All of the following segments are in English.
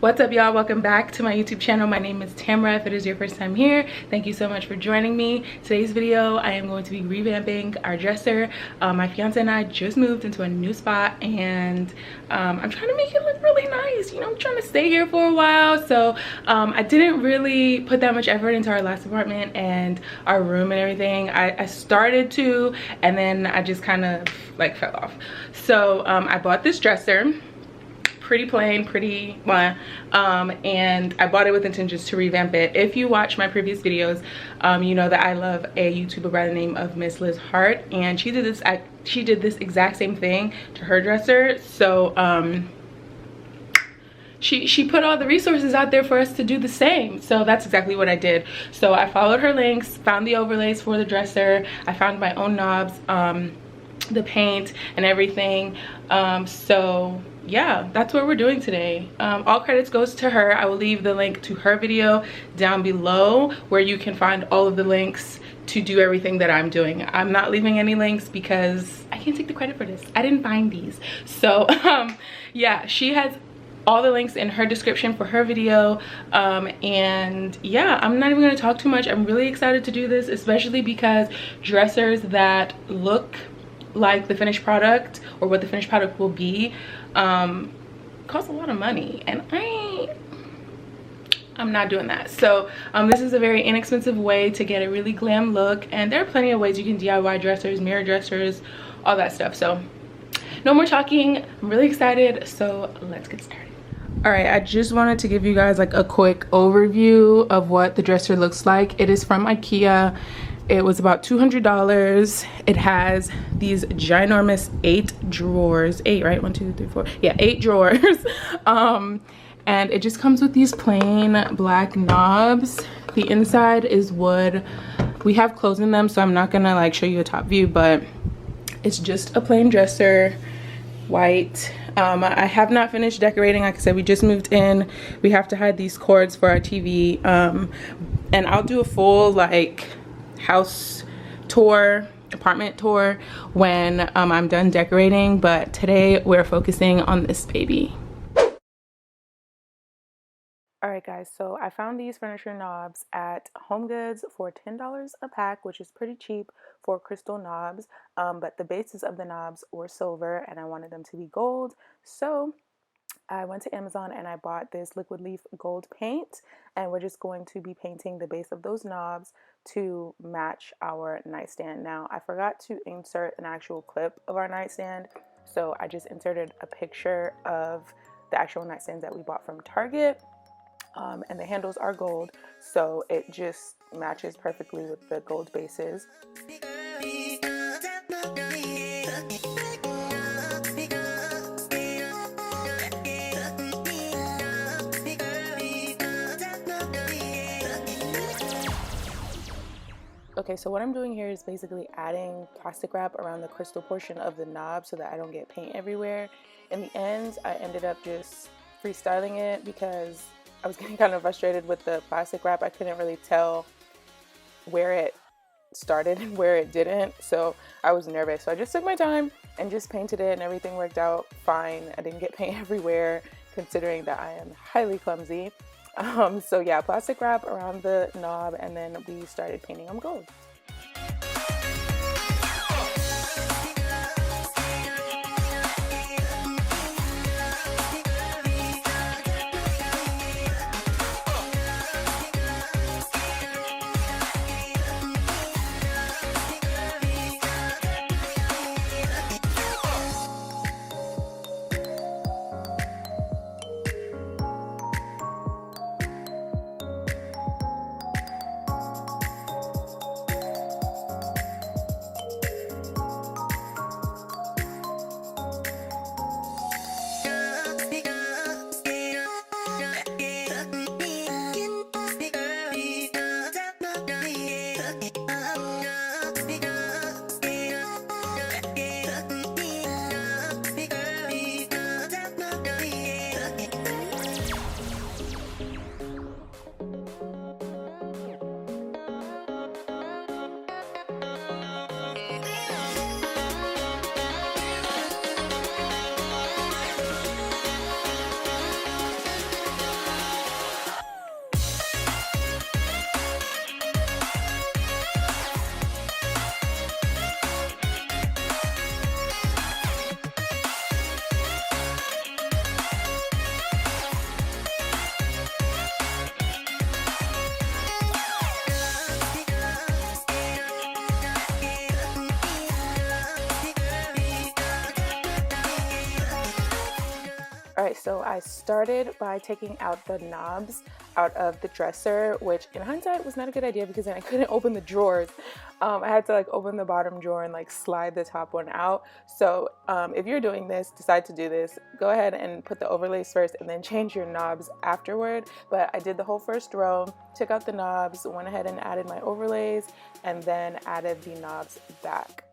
What's up, y'all? Welcome back to my YouTube channel. My name is Tamra. If it is your first time here, thank you so much for joining me. Today's video, I am going to be revamping our dresser. My fiance and I just moved into a new spot, and I'm trying to make it look really nice. You know, I'm trying to stay here for a while, so I didn't really put that much effort into our last apartment and our room and everything. I started to, and then I just kind of like fell off. So I bought this dresser. Pretty plain, pretty blah, and I bought it with intentions to revamp it. If you watch my previous videos, you know that I love a YouTuber by the name of Miss Liz Hart, and she did this exact same thing to her dresser. So she put all the resources out there for us to do the same, so that's exactly what I did. So I followed her links, found the overlays for the dresser, I found my own knobs, the paint and everything. So yeah, that's what we're doing today. All credits goes to her. I will leave the link to her video down below, where you can find all of the links to do everything that I'm doing. I'm not leaving any links because I can't take the credit for this. I didn't find these. So yeah, she has all the links in her description for her video. And yeah, I'm not even going to talk too much. I'm really excited to do this, especially because dressers that look like the finished product, or what the finished product will be, cost a lot of money, and I'm not doing that. So this is a very inexpensive way to get a really glam look, and there are plenty of ways you can DIY dressers, mirror dressers, all that stuff. So no more talking, I'm really excited, so let's get started. All right, I just wanted to give you guys like a quick overview of what the dresser looks like. It is from IKEA. It was about $200. It has these ginormous 8 drawers. 8, right? 1, 2, 3, 4. Yeah, 8 drawers. And it just comes with these plain black knobs. The inside is wood. We have clothes in them, so I'm not gonna like show you a top view, but it's just a plain dresser, white. I have not finished decorating. Like I said, we just moved in. We have to hide these cords for our TV. And I'll do a full like house tour, apartment tour, when I'm done decorating, but today we're focusing on this baby. All right guys, so I found these furniture knobs at HomeGoods for $10 a pack, which is pretty cheap for crystal knobs, but the bases of the knobs were silver and I wanted them to be gold, so I went to Amazon and I bought this liquid leaf gold paint, and we're just going to be painting the base of those knobs to match our nightstand. Now, I forgot to insert an actual clip of our nightstand, so I just inserted a picture of the actual nightstands that we bought from Target, and the handles are gold, so it just matches perfectly with the gold bases. Okay, so what I'm doing here is basically adding plastic wrap around the crystal portion of the knob so that I don't get paint everywhere. In the ends, I ended up just freestyling it because I was getting kind of frustrated with the plastic wrap. I couldn't really tell where it started and where it didn't, so I was nervous. So I just took my time and just painted it, and everything worked out fine. I didn't get paint everywhere, considering that I am highly clumsy. So yeah, plastic wrap around the knob, and then we started painting them gold. Alright, so I started by taking out the knobs out of the dresser, which in hindsight was not a good idea because then I couldn't open the drawers. I had to like open the bottom drawer and like slide the top one out. So if you're doing this, decide to do this, go ahead and put the overlays first and then change your knobs afterward. But I did the whole first row, took out the knobs, went ahead and added my overlays, and then added the knobs back.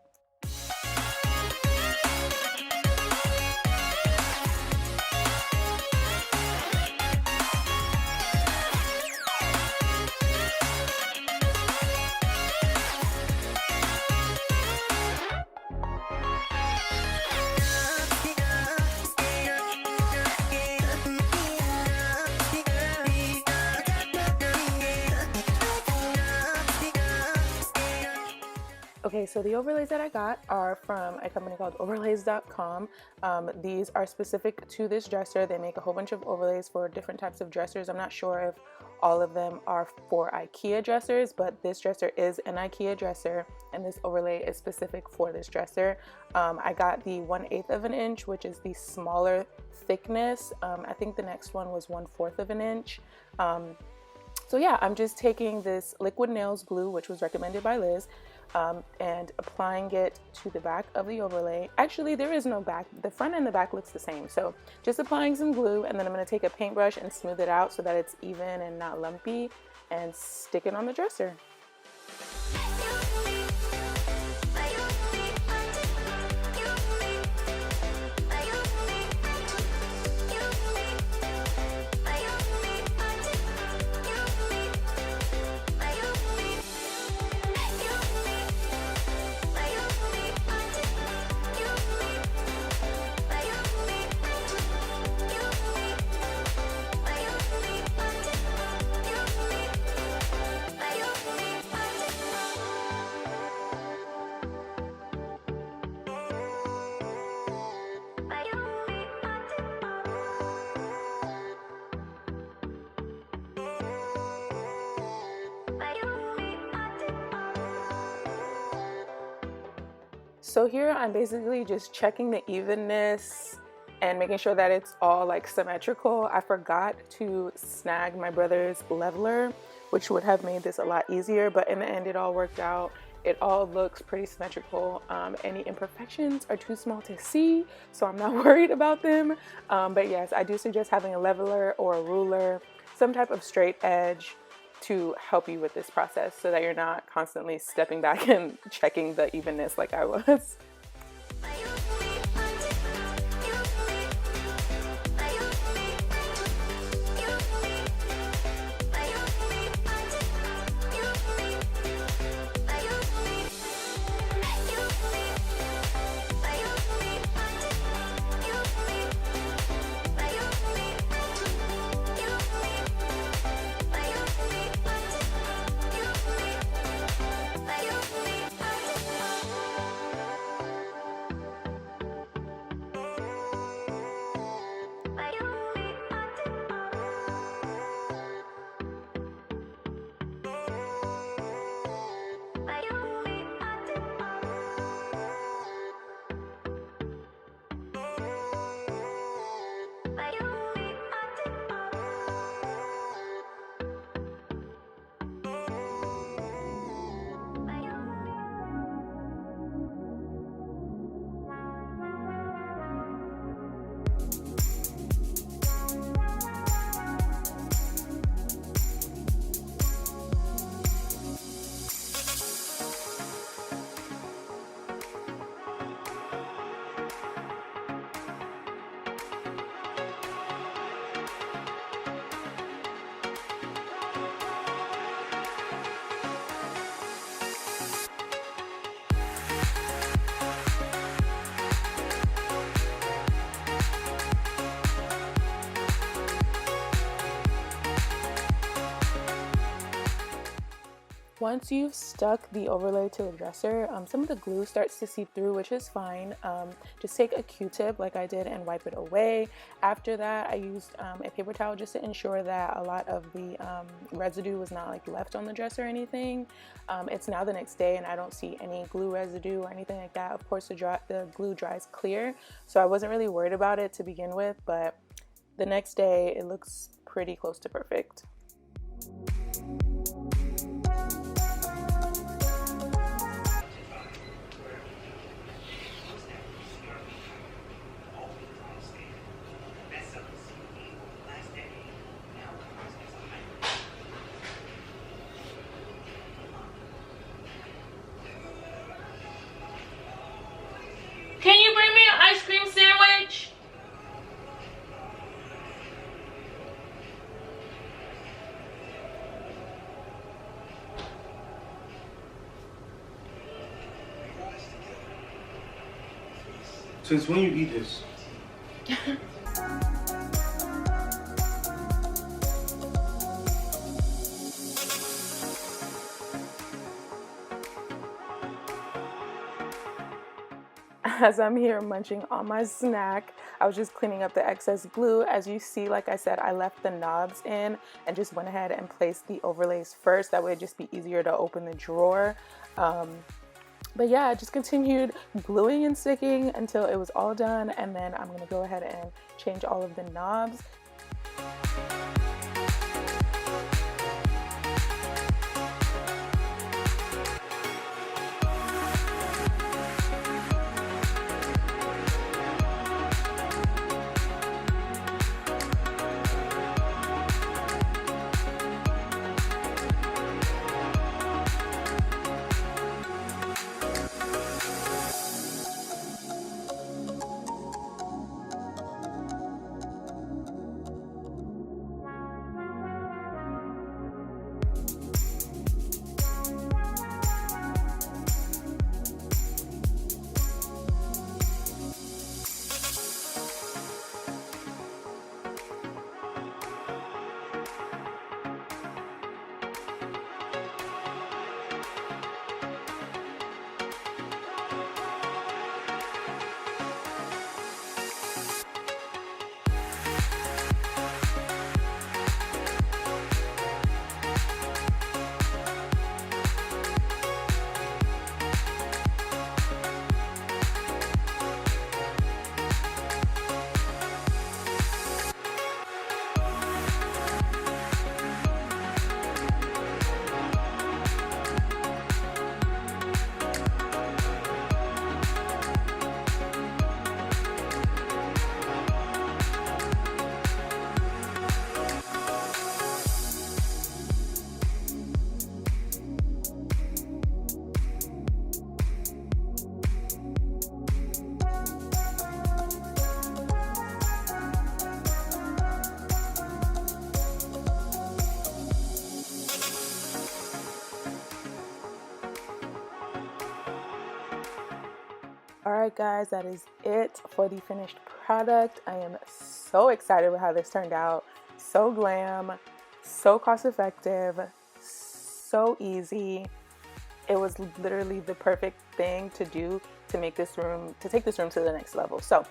Okay, so the overlays that I got are from a company called overlays.com. These are specific to this dresser. They make a whole bunch of overlays for different types of dressers. I'm not sure if all of them are for IKEA dressers, but this dresser is an IKEA dresser, and this overlay is specific for this dresser. I got the 1/8 of an inch, which is the smaller thickness. I think the next one was 1/4 of an inch. So yeah, I'm just taking this liquid nails glue, which was recommended by Liz, and applying it to the back of the overlay. Actually, there is no back. The front and the back looks the same. So just applying some glue, and then I'm going to take a paintbrush and smooth it out so that it's even and not lumpy, and stick it on the dresser. So here I'm basically just checking the evenness and making sure that it's all like symmetrical. I forgot to snag my brother's leveler, which would have made this a lot easier, but in the end it all worked out. It all looks pretty symmetrical. Any imperfections are too small to see, so I'm not worried about them. But yes, I do suggest having a leveler or a ruler, some type of straight edge, to help you with this process so that you're not constantly stepping back and checking the evenness like I was. Once you've stuck the overlay to the dresser, some of the glue starts to seep through, which is fine. Just take a Q-tip like I did and wipe it away. After that, I used a paper towel just to ensure that a lot of the residue was not like left on the dress or anything. It's now the next day and I don't see any glue residue or anything like that. Of course, the glue dries clear, so I wasn't really worried about it to begin with, but the next day it looks pretty close to perfect. Can you bring me an ice cream sandwich? Since when you eat this? As I'm here munching on my snack, I was just cleaning up the excess glue. As you see, like I said, I left the knobs in and just went ahead and placed the overlays first. That way it'd just be easier to open the drawer. But yeah, I just continued gluing and sticking until it was all done, and then I'm gonna go ahead and change all of the knobs. Alright guys, that is it for the finished product. I am so excited with how this turned out. So glam, so cost effective, so easy. It was literally the perfect thing to do to make this room, to take this room to the next level. So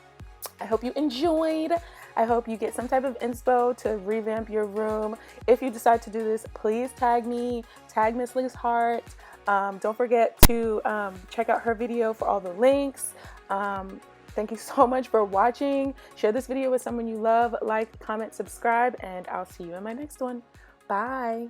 I hope you enjoyed. I hope you get some type of inspo to revamp your room. If you decide to do this, please tag me, tag Miss Liz Hart. Don't forget to check out her video for all the links. Thank you so much for watching. Share this video with someone you love, like, comment, subscribe, and I'll see you in my next one. Bye.